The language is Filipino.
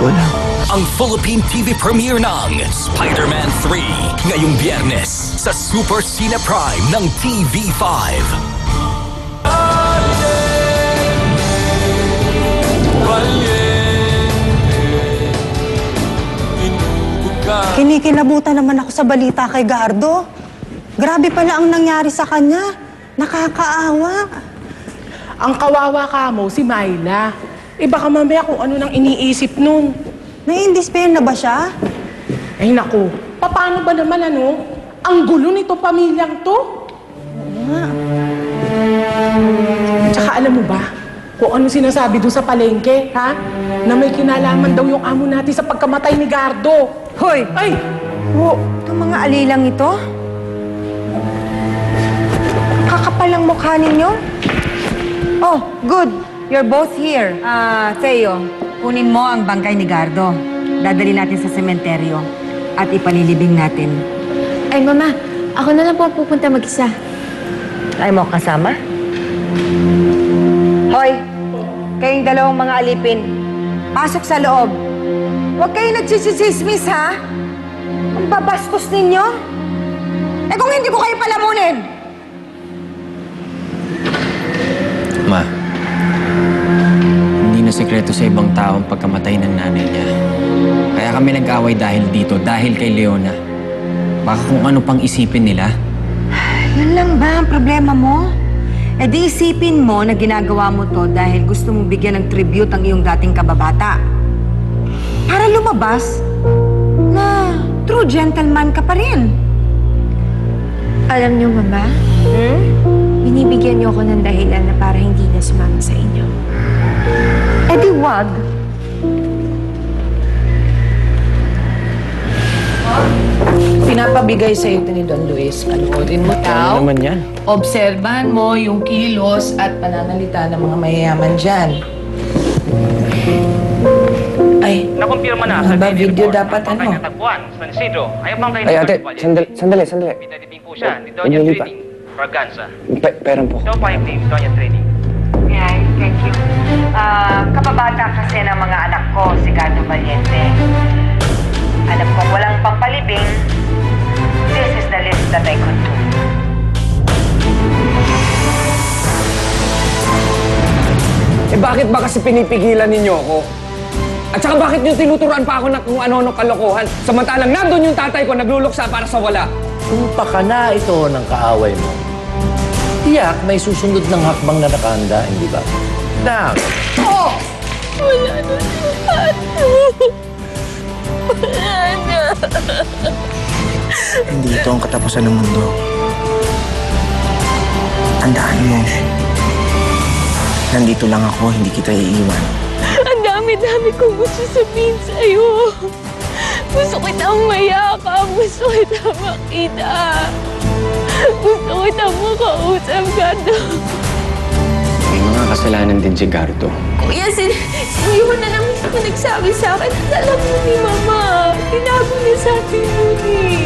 ko lang. Ang Philippine TV premiere ng Spider-Man 3 ngayong Biyernes sa Super Cine Prime ng TV5. Kinikilabutan naman ako sa balita kay Gardo. Grabe pala ang nangyari sa kanya. Nakakaawa. Ang kawawa ka mo, si Myla. Baka mamaya kung ano nang iniisip nun. Nai-indispair na ba siya? Ay naku, paano ba naman ang gulo nito pamilyang to? Tsaka alam mo ba, kung ano sinasabi doon sa palengke, ha? Na may kinalaman daw yung amo natin sa pagkamatay ni Gardo. Hoy! Ay! Itong mga alilang ito? Kakapal ang mukha ninyo? Oh, good. You're both here. Theo, kunin mo ang bangkay ni Gardo. Dadali natin sa sementeryo at ipalilibing natin. Ay, Mama, ako na lang po pupunta mag-isa. Ay mo kasama? Hoy, kayong dalawang mga alipin, pasok sa loob. Huwag kayong nagsisisismis, ha? Ang babastos ninyo. Eh kung hindi ko kayo palamunin! Ma, hindi na sekreto sa ibang tao ang pagkamatay ng nanay niya. Kaya kami nag-away dahil dito, dahil kay Leona. Baka kung ano pang isipin nila. Yan lang ba ang problema mo? Eh di isipin mo na ginagawa mo to dahil gusto mong bigyan ng tribute ang iyong dating kababata. Para lumabas na true gentleman ka pa rin. Alam niyo, Mama, binibigyan niyo ako ng dahilan na para hindi na sumama sa inyo. Eh di wag. Pinapabigay sa ito ni Don Luis. Panoorin mo daw. Ano naman yan? Obserbahan mo yung kilos at pananalita ng mga mayayaman dyan. Ay, Nakumpirma na sa ba TV video report dapat ang bangkay natagpuan sa San Isidro. Ayaw bangkay Ay, ate, sandali. Pinalibing po siya ni Doña Inilipat. Trading Braganza. Perang po. Ito ang pahig ni Doña Trading. Yeah, thank you. Kababata kasi ng mga anak ko, si Gardo Valiente. Alam kong walang pampalibing. This is the list that I could do. Eh bakit ba kasi pinipigilan ninyo ako? At saka bakit nyo tinuturuan pa ako ng kung ano-ano kalokohan? Samantalang nandun yung tatay ko nagluluksa para sa wala. Tumpa ka na ito ng kaaway mo. Tiyak may susunod ng hakbang na nakahanda, hindi ba? Now! Oh! Wala na si Pato. Wala na. Hindi ito ang katapusan ng mundo. Tandaan mo, nandito lang ako, hindi kita iiwan. Ang dami-dami kong gusto sabihin sa'yo. Gusto kitang mayakap. Gusto kitang makita. Gusto kitang makausap, Gardo. May mga kasalanan din si Gardo. Kuya, si Yuho na lang mismo nagsabi sa akin. Alam mo ni Mama, tinago niya sa atin yun eh.